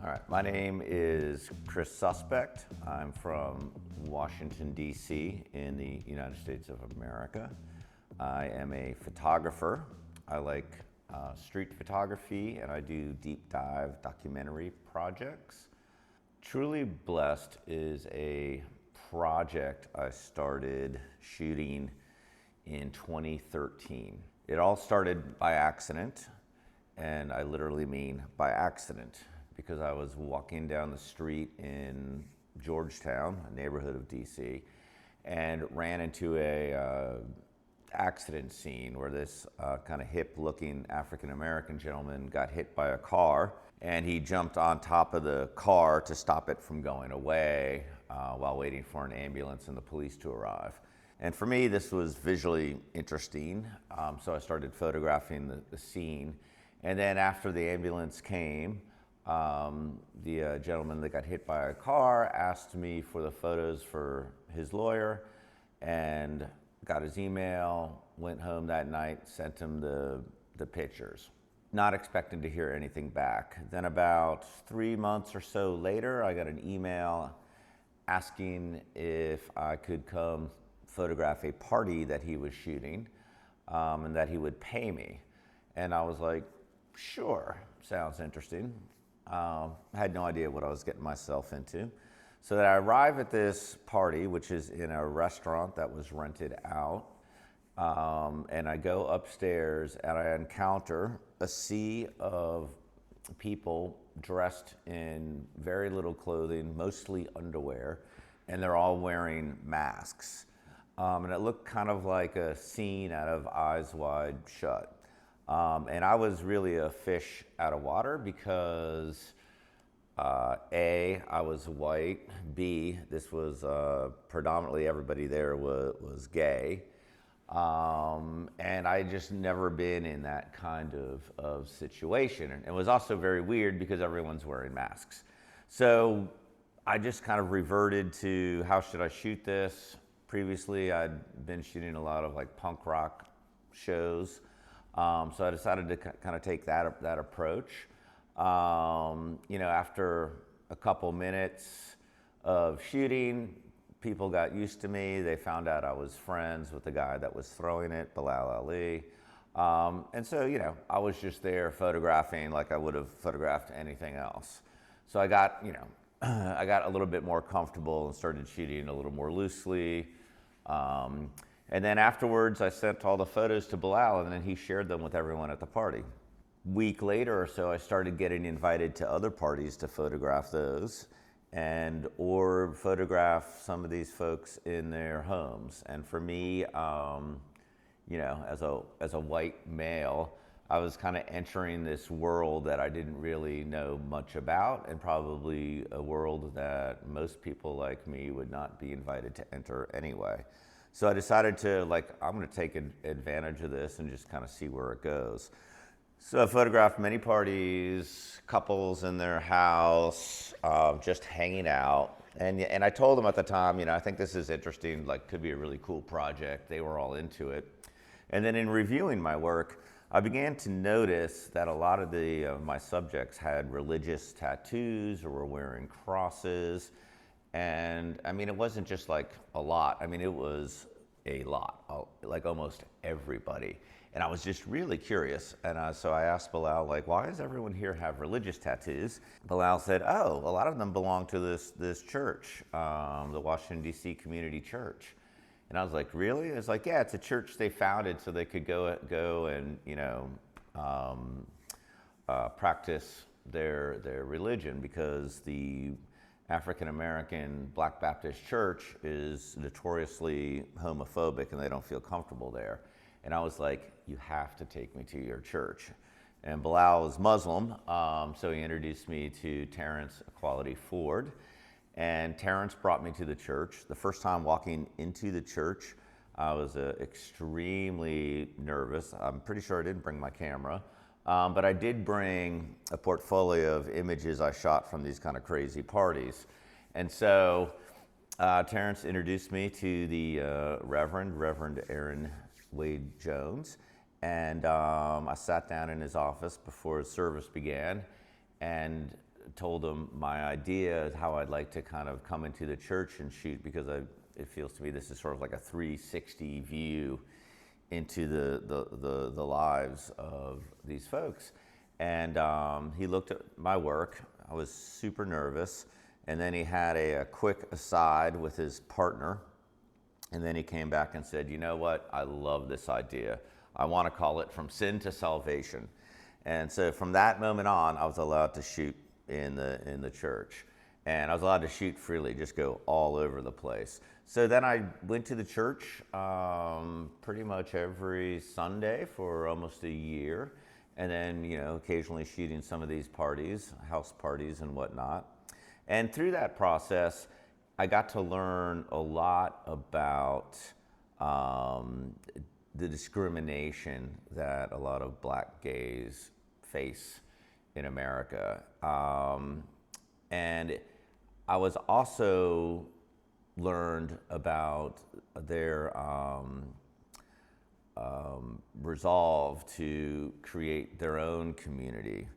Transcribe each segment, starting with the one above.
All right, my name is Chris Suspect. I'm from Washington, D.C. in the United States of America. I am a photographer. I like street photography, and I do deep dive documentary projects. Truly Blessed is a project I started shooting in 2013. It all started by accident, and I literally mean by accident, because I was walking down the street in Georgetown, a neighborhood of DC, and ran into a accident scene where this kind of hip-looking African-American gentleman got hit by a car, and he jumped on top of the car to stop it from going away while waiting for an ambulance and the police to arrive. And for me, this was visually interesting, so I started photographing the scene. And then after the ambulance came, the gentleman that got hit by a car asked me for the photos for his lawyer, and got his email, went home that night, sent him the pictures, not expecting to hear anything back. Then about 3 months or so later, I got an email asking if I could come photograph a party that he was shooting, and that he would pay me. And I was like, sure, sounds interesting. I had no idea what I was getting myself into. So that I arrive at this party, which is in a restaurant that was rented out, and I go upstairs and I encounter a sea of people dressed in very little clothing, mostly underwear, and they're all wearing masks. And it looked kind of like a scene out of Eyes Wide Shut. And I was really a fish out of water because A, I was white, B, this was predominantly everybody there was gay, and I just never been in that kind of situation. And it was also very weird because everyone's wearing masks. So I just kind of reverted to how should I shoot this? Previously, I'd been shooting a lot of like punk rock shows. So I decided to kind of take that approach. After a couple minutes of shooting, people got used to me. They found out I was friends with the guy that was throwing it, Bilal Ali. And so, I was just there photographing like I would have photographed anything else. So I got, I got a little bit more comfortable and started shooting a little more loosely. And then afterwards, I sent all the photos to Bilal, and then he shared them with everyone at the party. Week later or so, I started getting invited to other parties to photograph those, or photograph some of these folks in their homes. And for me, as a white male, I was kind of entering this world that I didn't really know much about, and probably a world that most people like me would not be invited to enter anyway. So I decided to, I'm going to take advantage of this and just kind of see where it goes. So I photographed many parties, couples in their house, just hanging out. And I told them at the time, I think this is interesting, could be a really cool project. They were all into it. And then in reviewing my work, I began to notice that a lot of my subjects had religious tattoos or were wearing crosses. And it wasn't just a lot. It was a lot, like almost everybody. And I was just really curious. And so I asked Bilal, why does everyone here have religious tattoos? Bilal said, oh, a lot of them belong to this church, the Washington, D.C. Community Church. And I was like, really? It's like, yeah, it's a church they founded so they could go and, practice their religion, because the African-American Black Baptist Church is notoriously homophobic and they don't feel comfortable there. And I was like, you have to take me to your church. And Bilal is Muslim, so he introduced me to Terrence Equality Ford. And Terrence brought me to the church. The first time walking into the church, I was extremely nervous. I'm pretty sure I didn't bring my camera. But I did bring a portfolio of images I shot from these kind of crazy parties. And so Terrence introduced me to the Reverend Aaron Wade Jones. And I sat down in his office before his service began. And told him my idea, how I'd like to kind of come into the church and shoot, because it feels to me this is sort of like a 360 view into the lives of these folks. And he looked at my work. I was super nervous. And then he had a quick aside with his partner. And then he came back and said, you know what? I love this idea. I want to call it From Sin to Salvation. And so from that moment on, I was allowed to shoot in the church. And I was allowed to shoot freely, just go all over the place. So then I went to the church pretty much every Sunday for almost a year. And then, you know, occasionally shooting some of these parties, house parties and whatnot. And through that process, I got to learn a lot about the discrimination that a lot of Black gays face in America. And I was also learned about their resolve to create their own community.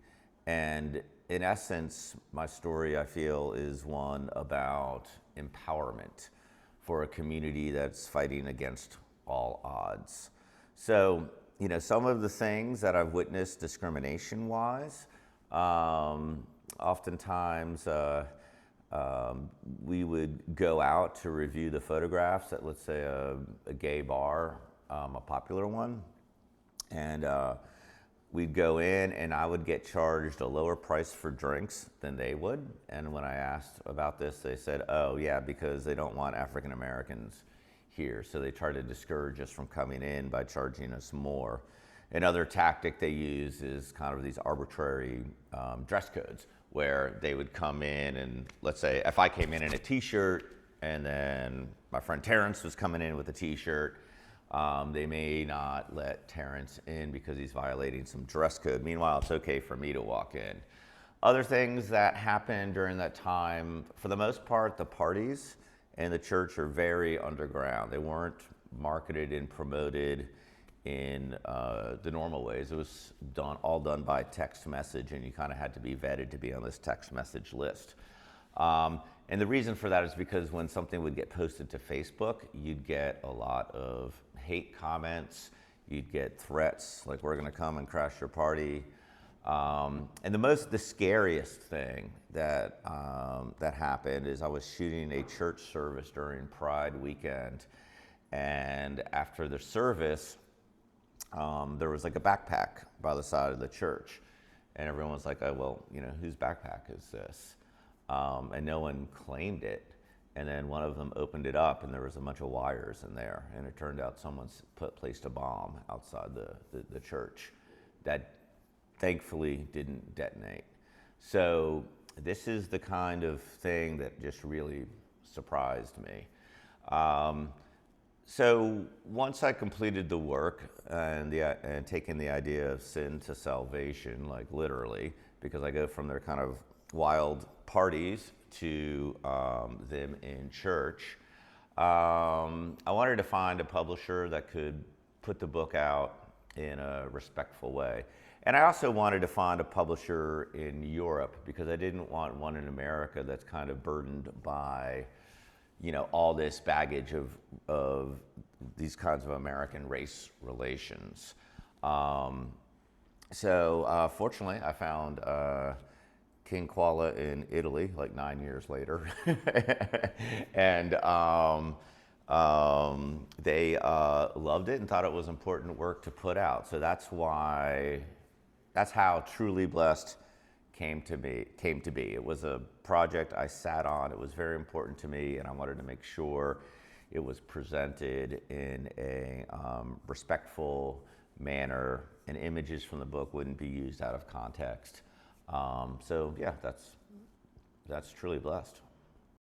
And in essence, my story, I feel, is one about empowerment for a community that's fighting against all odds. So, you know, some of the things that I've witnessed discrimination-wise, oftentimes we would go out to review the photographs at, let's say, a gay bar, a popular one, and we'd go in and I would get charged a lower price for drinks than they would. And when I asked about this, they said, oh yeah, because they don't want African Americans here. So they try to discourage us from coming in by charging us more. Another tactic they use is kind of these arbitrary dress codes, where they would come in and, let's say, if I came in a t-shirt and then my friend Terrence was coming in with a t-shirt, they may not let Terrence in because he's violating some dress code. Meanwhile, it's okay for me to walk in. Other things that happened during that time, for the most part, the parties in the church are very underground. They weren't marketed and promoted in the normal ways. It was all done by text message, and you kind of had to be vetted to be on this text message list. And the reason for that is because when something would get posted to Facebook, you'd get a lot of hate comments, you'd get threats like, we're gonna come and crash your party. And the scariest thing that happened is I was shooting a church service during Pride weekend, and after the service, there was like a backpack by the side of the church, and everyone was like, oh, well, you know, whose backpack is this? And no one claimed it. And then one of them opened it up, and there was a bunch of wires in there, and it turned out someone's placed a bomb outside the church that thankfully didn't detonate. So this is the kind of thing that just really surprised me. So once I completed the work and taken the idea of sin to salvation, like literally, because I go from their kind of wild parties to them in church, I wanted to find a publisher that could put the book out in a respectful way. And I also wanted to find a publisher in Europe, because I didn't want one in America that's kind of burdened by, you know, all this baggage of these kinds of American race relations. So fortunately, I found King Koala in Italy, like 9 years later. And they loved it and thought it was important work to put out. So that's how Truly Blessed came to be. It was a project I sat on. It was very important to me, and I wanted to make sure it was presented in a respectful manner, and images from the book wouldn't be used out of context. So yeah, that's Truly Blessed.